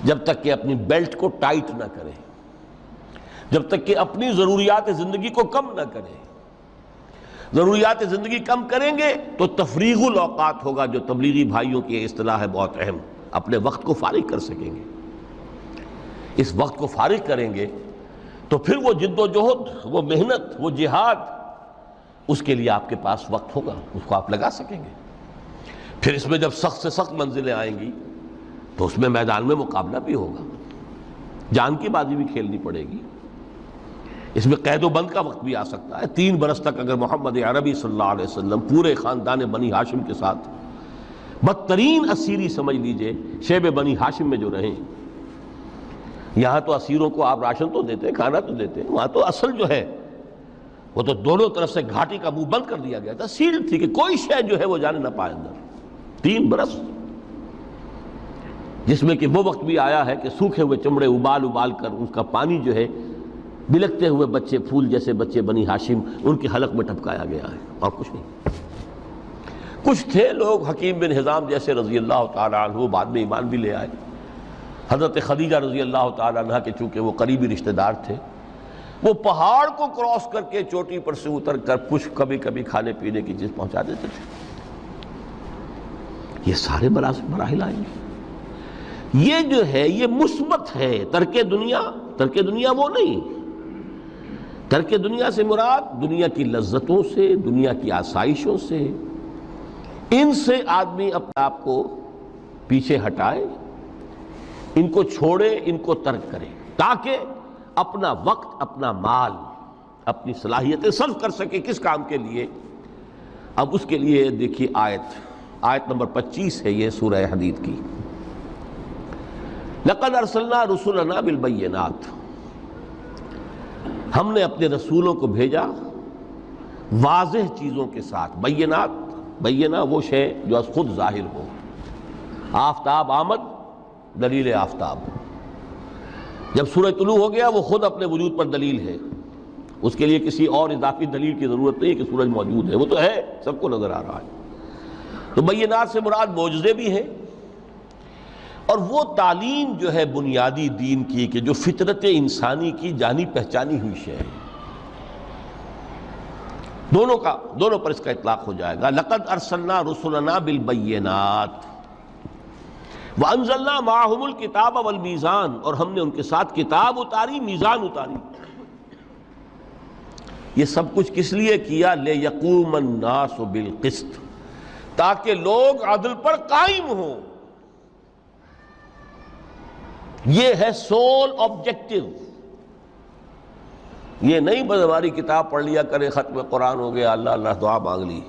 جب تک کہ اپنی بیلٹ کو ٹائٹ نہ کریں، جب تک کہ اپنی ضروریات زندگی کو کم نہ کریں۔ ضروریات زندگی کم کریں گے تو تفریغ الاوقات ہوگا، جو تبلیغی بھائیوں کی اصطلاح ہے بہت اہم، اپنے وقت کو فارغ کر سکیں گے۔ اس وقت کو فارغ کریں گے تو پھر وہ جد و جہد، وہ محنت، وہ جہاد، اس کے لیے آپ کے پاس وقت ہوگا، اس کو آپ لگا سکیں گے۔ پھر اس میں جب سخت سے سخت منزلیں آئیں گی تو اس میں میدان میں مقابلہ بھی ہوگا، جان کی بازی بھی کھیلنی پڑے گی۔ اس میں قید و بند کا وقت بھی آ سکتا ہے۔ 3 برس تک اگر محمد عربی صلی اللہ علیہ وسلم پورے خاندان بنی ہاشم کے ساتھ بدترین اسیری سمجھ لیجئے شیب بنی ہاشم میں جو رہیں، یہاں تو اسیروں کو آپ راشن تو دیتے ہیں، کھانا تو دیتے ہیں، وہاں تو اصل جو ہے وہ تو دونوں طرف سے گھاٹی کا منہ بند کر دیا گیا تھا، سیل تھی کہ کوئی شے جو ہے وہ جانے نہ پائے اندر۔ 3 برس، جس میں کہ وہ وقت بھی آیا ہے کہ سوکھے ہوئے چمڑے ابال ابال کر اس کا پانی جو ہے بلکتے ہوئے بچے، پھول جیسے بچے بنی ہاشم، ان کے حلق میں ٹپکایا گیا ہے، اور کچھ نہیں۔ کچھ تھے لوگ، حکیم بن حزام جیسے رضی اللہ تعالیٰ عنہ، بعد میں ایمان بھی لے آئے۔ حضرت خدیجہ رضی اللہ تعالیٰ عنہ کے چونکہ وہ قریبی رشتہ دار تھے، وہ پہاڑ کو کراس کر کے چوٹی پر سے اتر کر کچھ کبھی کبھی کھانے پینے کی چیز پہنچا دیتے تھے۔ یہ سارے مراحل آئیں گے۔ یہ جو ہے یہ مثبت ہے۔ ترک دنیا وہ نہیں۔ ترک دنیا سے مراد دنیا کی لذتوں سے، دنیا کی آسائشوں سے، ان سے آدمی اپنے آپ کو پیچھے ہٹائے، ان کو چھوڑے، ان کو ترک کرے، تاکہ اپنا وقت، اپنا مال، اپنی صلاحیتیں صرف کر سکے۔ کس کام کے لیے؟ اب اس کے لیے دیکھیے آیت نمبر 25 ہے یہ سورہ حدید کی۔ لَقَدْ أَرْسَلْنَا رُسُلَنَا بِالْبَيِّنَاتِ، ہم نے اپنے رسولوں کو بھیجا واضح چیزوں کے ساتھ۔ بینہ وہ شے جو از خود ظاہر ہو۔ آفتاب آمد، دلیل آفتاب، جب سورج طلوع ہو گیا وہ خود اپنے وجود پر دلیل ہے، اس کے لیے کسی اور اضافی دلیل کی ضرورت نہیں کہ سورج موجود ہے، وہ تو ہے، سب کو نظر آ رہا ہے۔ تو بینات سے مراد معجزے بھی ہیں، اور وہ تعلیم جو ہے بنیادی دین کی کہ جو فطرت انسانی کی جانی پہچانی ہوئی شے ہے، دونوں پر اس کا اطلاق ہو جائے گا۔ لقد ارسلنا رسلنا بالبینات وانزلنا معهم الکتاب والمیزان، اور ہم نے ان کے ساتھ کتاب اتاری، میزان اتاری۔ یہ سب کچھ کس لیے کیا؟ لیقوم الناس بالقسط، تاکہ لوگ عدل پر قائم ہوں۔ یہ ہے سول آبجیکٹو۔ یہ نہیں بس ہماری کتاب پڑھ لیا کرے، ختم قرآن ہو گیا، اللہ اللہ دعا مانگ لی،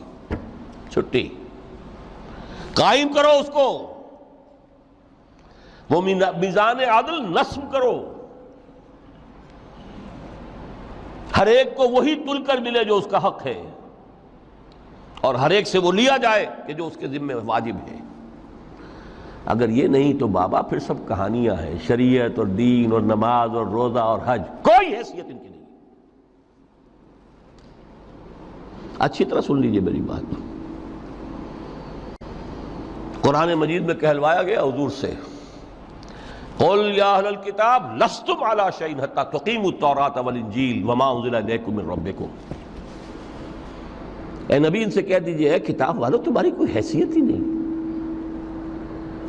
چھٹی۔ قائم کرو اس کو، وہ میزان عدل نصب کرو، ہر ایک کو وہی تل کر ملے جو اس کا حق ہے، اور ہر ایک سے وہ لیا جائے کہ جو اس کے ذمہ واجب ہے۔ اگر یہ نہیں تو بابا پھر سب کہانیاں ہیں، شریعت اور دین اور نماز اور روزہ اور حج، کوئی حیثیت ان کی نہیں۔ اچھی طرح سن لیجئے میری بات۔ قرآن مجید میں کہلوایا گیا حضور سے، قُلْ يَا أَهْلَ الْكِتَابِ لَسْتُمْ عَلَىٰ شَيْءٍ حَتَّىٰ تُقِيمُوا التَّوْرَاةَ وَالْإِنْجِيلَ وَمَا أُنزِلَ إِلَيْكُم مِّن رَّبِّكُمْ۔ اے نبی ان سے کہہ دیجئے، اے کتاب والو تمہاری کوئی حیثیت ہی نہیں،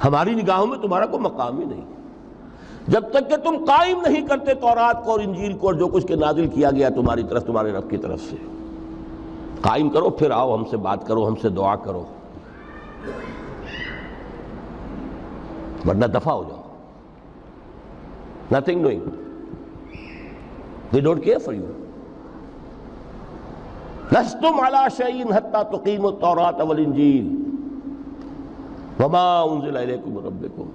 ہماری نگاہوں میں تمہارا کوئی مقام ہی نہیں، جب تک کہ تم قائم نہیں کرتے تورات کو اور انجیل کو اور جو کچھ کے نازل کیا گیا تمہاری طرف، تمہارے رب کی طرف سے۔ قائم کرو، پھر آؤ ہم سے بات کرو، ہم سے دعا کرو، ورنہ دفع ہو جاؤ۔ Nothing doing. They don't care for you. لستم على شيء حتى تقيموا التوراة والإنجيل وما أنزل إليكم من ربكم۔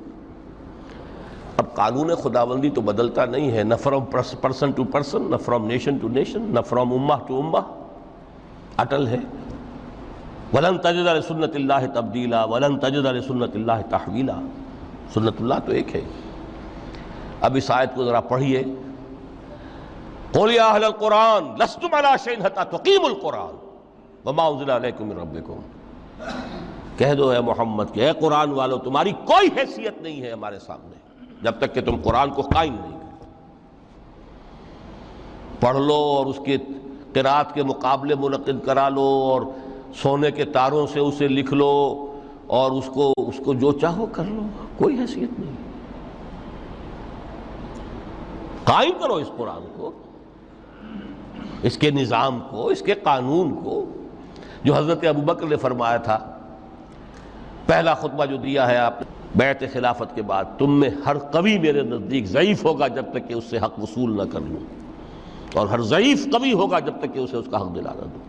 اب قانون خداوندی تو بدلتا نہیں ہے، نہ فرام پرسن ٹو پرسن، نہ فرام نیشن ٹو نیشن، نہ فرام امہ ٹو امہ، اٹل ہے۔ وَلَن تَجِدَ لِسُنَّتِ اللَّهِ تَبْدِيلًا وَلَن تَجِدَ لِسُنَّتِ اللَّهِ تَحْوِيلًا۔ سنت اللہ تو ایک ہے۔ اب اس آیت کو ذرا پڑھیے، قُلْ يَا أَهْلَ الْقُرْآنِ لَسْتُمْ عَلَىٰ شَيْءٍ حَتَّىٰ تُقِيمُوا الْقُرْآنَ۔ وما انزل الیکم من ربکم، کہہ دو اے محمد کہ اے قرآن والو تمہاری کوئی حیثیت نہیں ہے ہمارے سامنے جب تک کہ تم قرآن کو قائم نہیں کرو۔ پڑھ لو اور اس کے قرات کے مقابلے منعقد کرا لو اور سونے کے تاروں سے اسے لکھ لو اور اس کو جو چاہو کر لو، کوئی حیثیت نہیں۔ قائم کرو اس قرآن کو، اس کے نظام کو، اس کے قانون کو، جو حضرت ابوبکر نے فرمایا تھا، پہلا خطبہ جو دیا ہے آپ نے بیعت خلافت کے بعد، تم میں ہر قوی میرے نزدیک ضعیف ہوگا جب تک کہ اس سے حق وصول نہ کر لوں، اور ہر ضعیف قوی ہوگا جب تک کہ اسے اس کا حق دلا نہ دوں۔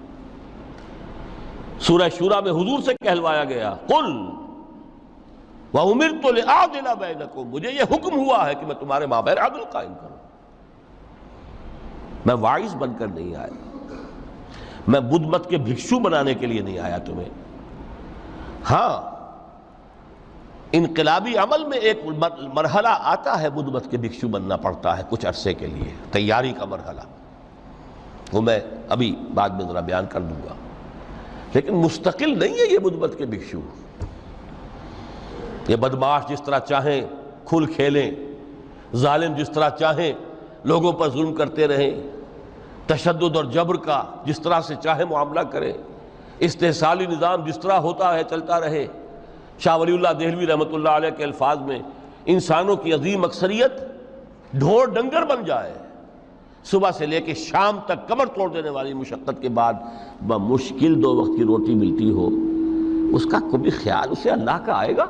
سورہ شورى میں حضور سے کہلوایا گیا قل وَأُمِرْتُ لِأَعْدِلَ بَيْنَكُمْ، مجھے یہ حکم ہوا ہے کہ میں تمہارے مابین عدل قائم کروں۔ میں واعظ بن کر نہیں آیا، میں بدھ مت کے بھکشو بنانے کے لیے نہیں آیا تمہیں۔ ہاں انقلابی عمل میں ایک مرحلہ آتا ہے، بدھ مت کے بھکشو بننا پڑتا ہے کچھ عرصے کے لیے، تیاری کا مرحلہ، وہ میں ابھی بعد میں ذرا بیان کر دوں گا، لیکن مستقل نہیں ہے یہ بدھ مت کے بھکشو۔ یہ بدماش جس طرح چاہیں کھل کھیلیں، ظالم جس طرح چاہیں لوگوں پر ظلم کرتے رہیں، تشدد اور جبر کا جس طرح سے چاہے معاملہ کریں، استحصالی نظام جس طرح ہوتا ہے چلتا رہے۔ شاہ ولی اللہ دہلوی رحمۃ اللہ علیہ کے الفاظ میں، انسانوں کی عظیم اکثریت ڈھور ڈنگر بن جائے، صبح سے لے کے شام تک کمر توڑ دینے والی مشقت کے بعد بمشکل 2 وقت کی روٹی ملتی ہو، اس کا کبھی خیال اسے اللہ کا آئے گا؟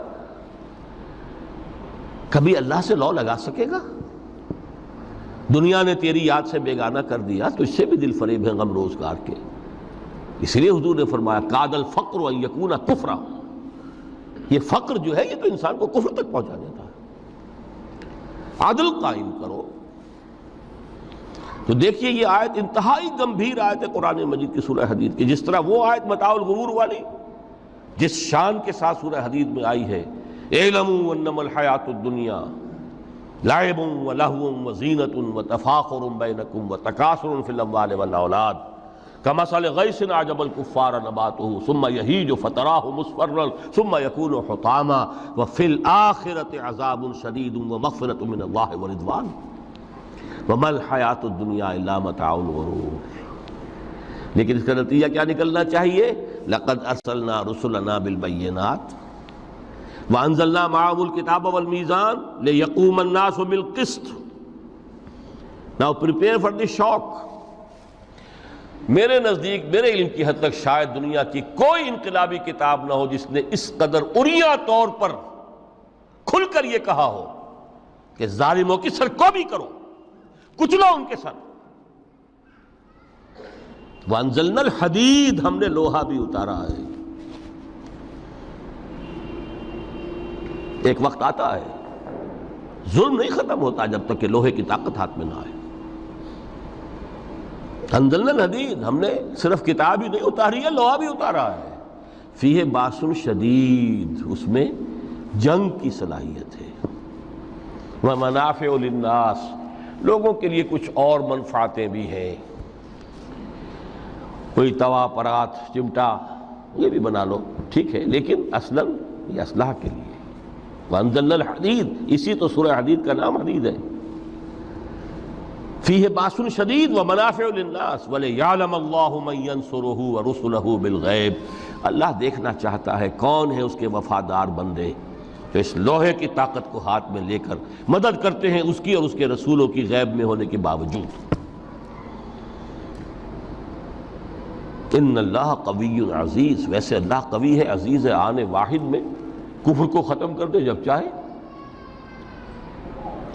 کبھی اللہ سے لو لگا سکے گا؟ دنیا نے تیری یاد سے بیگانہ کر دیا تو اس سے بھی دل فریب ہے غم روزگار کے۔ اس لیے حضور نے فرمایا کاد الفقر ان یکون کفرا، یہ فقر جو ہے یہ تو انسان کو کفر تک پہنچا دیتا ہے۔ عدل قائم کرو۔ تو دیکھیے یہ آیت انتہائی گمبھیر آیت ہے قرآن مجید کی سورہ حدید کی، جس طرح وہ آیت متاع الغرور والی جس شان کے ساتھ سورہ حدید میں آئی ہے، اعلموا انما الحیات الدنیا لعب ولہو وزینۃ وتفاخر بینکم وتکاثر فی الاموال والاولاد کمثل غیث اعجب الکفار نباتہ ثم یہیج فتراہ مصفرا ثم یکون حطاما وفی الآخرۃ عذاب شدید ومغفرۃ من اللہ ورضوان وما الحیات الدنیا الا متاع الغرور۔ لیکن اس کا نتیجہ کیا نکلنا چاہیے؟ لقد ارسلنا رسلنا بالبینات وانزلنا معهم الکتاب والمیزان لیقوم الناس بالقسط۔ Now prepare for the shock۔ میرے نزدیک، میرے علم کی حد تک شاید دنیا کی کوئی انقلابی کتاب نہ ہو جس نے اس قدر عریاں طور پر کھل کر یہ کہا ہو کہ ظالموں کی سرکوبی کرو، کچلو ان کے سر۔ وانزلنا الحدید، ہم نے لوہا بھی اتارا ہے۔ ایک وقت آتا ہے ظلم نہیں ختم ہوتا جب تک کہ لوہے کی طاقت ہاتھ میں نہ آئے۔ انزلنا الحدید، ہم نے صرف کتاب ہی نہیں اتاری ہے، لوہا بھی اتارا ہے۔ فیہ باس شدید، اس میں جنگ کی صلاحیت ہے۔ ومنافع للناس، لوگوں کے لیے کچھ اور منفعتیں بھی ہیں، کوئی توا پرات چمٹا یہ بھی بنا لو، ٹھیک ہے، لیکن اصلاً یہ اسلحہ کے لیے۔ وانزلنا الحدید، اسی تو سورہ حدید کا نام حدید ہے۔ فیہ باس شدید ومنافع للناس ولیعلم اللہ من ینصرہ ورسلہ بالغیب، اللہ دیکھنا چاہتا ہے کون ہے اس کے وفادار بندے جو اس لوہے کی طاقت کو ہاتھ میں لے کر مدد کرتے ہیں اس کی اور اس کے رسولوں کی غیب میں ہونے کے باوجود۔ ان اللہ قوی عزیز، ویسے اللہ قوی ہے، عزیز ہے، آنے واحد میں کفر کو ختم کر دے جب چاہے،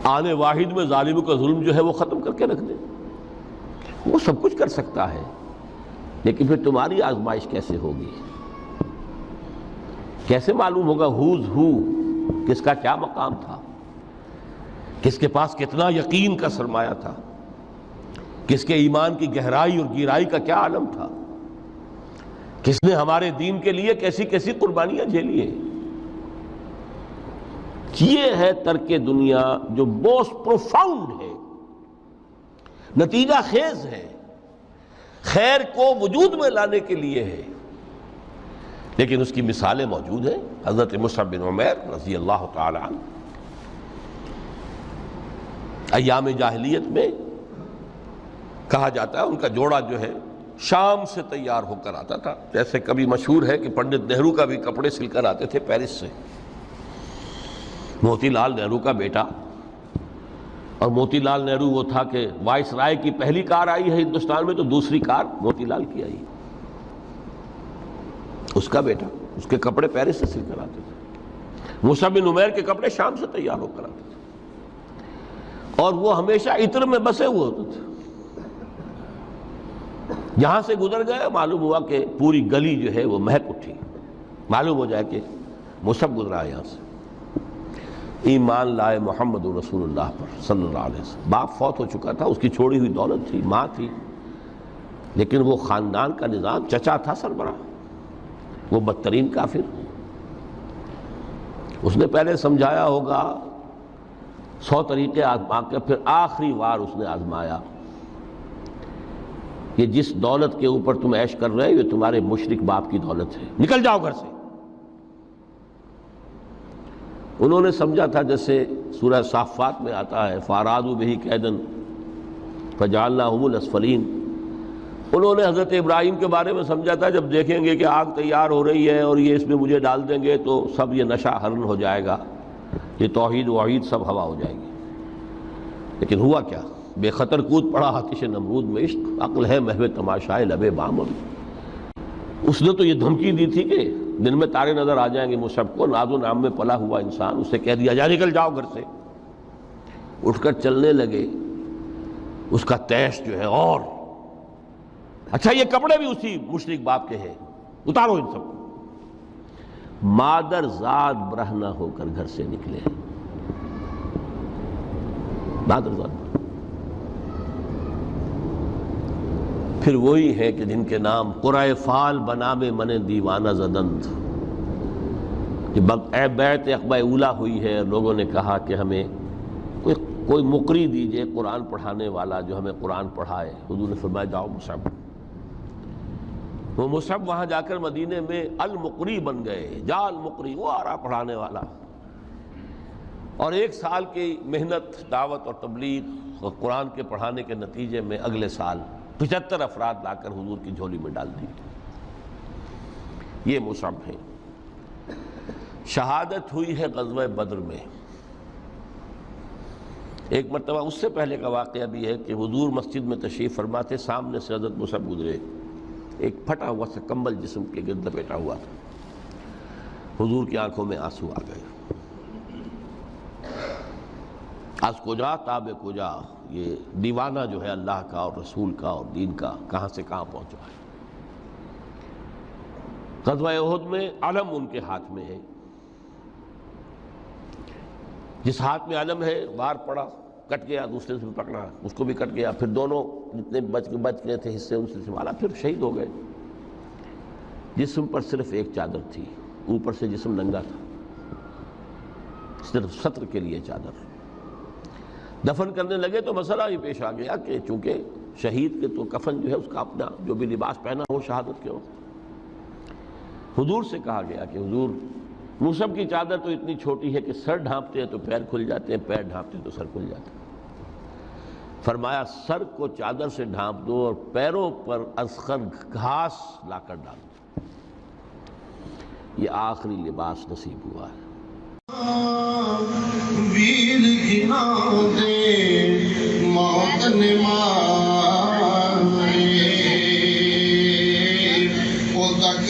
آنے واحد میں ظالموں کا ظلم جو ہے وہ ختم کر کے رکھ دے، وہ سب کچھ کر سکتا ہے۔ لیکن پھر تمہاری آزمائش کیسے ہوگی؟ کیسے معلوم ہوگا ہوز ہو، کس کا کیا مقام تھا، کس کے پاس کتنا یقین کا سرمایہ تھا، کس کے ایمان کی گہرائی اور گہرائی کا کیا عالم تھا، کس نے ہمارے دین کے لیے کیسی کیسی قربانیاں جھیلی ہیں۔ یہ ہے ترک دنیا جو موسٹ پروفاؤنڈ ہے، نتیجہ خیز ہے۔ خیر کو وجود میں لانے کے لیے ہے، لیکن اس کی مثالیں موجود ہیں۔ حضرت مصعب بن عمیر رضی اللہ تعالی عنہ ایام جاہلیت میں کہا جاتا ہے ان کا جوڑا جو ہے شام سے تیار ہو کر آتا تھا، جیسے کبھی مشہور ہے کہ پنڈت نہرو کا بھی کپڑے سل کر آتے تھے پیرس سے۔ موتی لال نہرو کا بیٹا، اور موتی لال نہرو وہ تھا کہ وائس رائے کی پہلی کار آئی ہے ہندوستان میں تو دوسری کار موتی لال کی آئی، اس کا بیٹا، اس کے کپڑے پیرس سے سل کر آتے تھے۔ مصعب بن عمیر کے کپڑے شام سے تیار ہو کر آتے تھے، اور وہ ہمیشہ عطر میں بسے ہوئے ہوتے تھے۔ جہاں سے گزر گئے معلوم ہوا کہ پوری گلی جو ہے وہ مہک اٹھی، معلوم ہو جائے کہ مصعب گزرا ہے یہاں سے۔ ایمان لائے محمد رسول اللہ پر صلی اللہ علیہ وسلم۔ باپ فوت ہو چکا تھا، اس کی چھوڑی ہوئی دولت تھی، ماں تھی، لیکن وہ خاندان کا نظام، چچا تھا سربراہ، وہ بدترین کافر۔ اس نے پہلے سمجھایا ہوگا 100 طریقے آزما کے، پھر آخری بار اس نے آزمایا کہ جس دولت کے اوپر تم عیش کر رہے ہو یہ تمہارے مشرک باپ کی دولت ہے، نکل جاؤ گھر سے۔ انہوں نے سمجھا تھا جیسے سورہ صافات میں آتا ہے فَأَرَادُوا بِهِ كَيْدًا فَجَعَلْنَاهُمُ الْأَسْفَلِينَ۔ انہوں نے حضرت ابراہیم کے بارے میں سمجھا تھا جب دیکھیں گے کہ آگ تیار ہو رہی ہے اور یہ اس میں مجھے ڈال دیں گے تو سب یہ نشہ حرن ہو جائے گا، یہ توحید وحید سب ہوا ہو جائے گی۔ لیکن ہوا کیا؟ بے خطر کود پڑا آتش نمرود میں عشق، عقل ہے محو تماشائے لبے بام۔ اس نے تو یہ دھمکی دی تھی کہ دن میں تارے نظر آ جائیں گے مصعب کو، ناز و نام میں پلا ہوا انسان، اسے کہہ دیا جا نکل جاؤ گھر سے۔ اٹھ کر چلنے لگے، اس کا تیش جو ہے اور اچھا یہ کپڑے بھی اسی مشرک باپ کے ہیں، اتارو ان سب کو۔ مادر ذات برہنہ ہو کر گھر سے نکلے، مادر ذات۔ پھر وہی ہے کہ جن کے نام قرائے فال بنام من دیوانہ زدند۔ جب بیعت عقبہ اولیٰ ہوئی ہے، لوگوں نے کہا کہ ہمیں کوئی مقری دیجئے قرآن پڑھانے والا جو ہمیں قرآن پڑھائے۔ حضور نے فرمایا جاؤ مصعب۔ وہ مصعب وہاں جا کر مدینے میں المقری بن گئے، جا المقری، وہ آ رہا پڑھانے والا۔ اور 1 سال کی محنت، دعوت اور تبلیغ اور قرآن کے پڑھانے کے نتیجے میں اگلے سال 75 افراد لا کر حضور کی جھولی میں ڈال دی۔ یہ مصعب ہے۔ شہادت ہوئی ہے غزوہ بدر میں۔ ایک مرتبہ اس سے پہلے کا واقعہ بھی ہے کہ حضور مسجد میں تشریف فرما تھے، سامنے سے حضرت مصعب گزرے، ایک پھٹا ہوا سا کمبل جسم کے گرد لپیٹا ہوا تھا۔ حضور کی آنکھوں میں آنسو آ گئے۔ از کجا تاب کجا، یہ دیوانہ جو ہے اللہ کا اور رسول کا اور دین کا کہاں سے کہاں پہنچا ہے۔ غزوہ احد میں علم ان کے ہاتھ میں ہے، جس ہاتھ میں علم ہے وار پڑا، کٹ گیا، دوسرے سے پکڑا، اس کو بھی کٹ گیا، پھر دونوں جتنے بچ گئے تھے حصے ان سے سنبھالا، پھر شہید ہو گئے۔ جسم پر صرف ایک چادر تھی، اوپر سے جسم ننگا تھا، صرف ستر کے لیے چادر۔ دفن کرنے لگے تو مسئلہ ہی پیش آ گیا کہ چونکہ شہید کے تو کفن جو ہے اس کا اپنا جو بھی لباس پہنا ہو شہادت کے وقت، حضور سے کہا گیا کہ حضور مصعب کی چادر تو اتنی چھوٹی ہے کہ سر ڈھانپتے ہیں تو پیر کھل جاتے ہیں، پیر ڈھانپتے ہیں تو سر کھل جاتا ہے۔ فرمایا سر کو چادر سے ڈھانپ دو اور پیروں پر اذخر گھاس لا کر ڈال دو، یہ آخری لباس نصیب ہوا ہے۔ ویر گھنا دے موت نے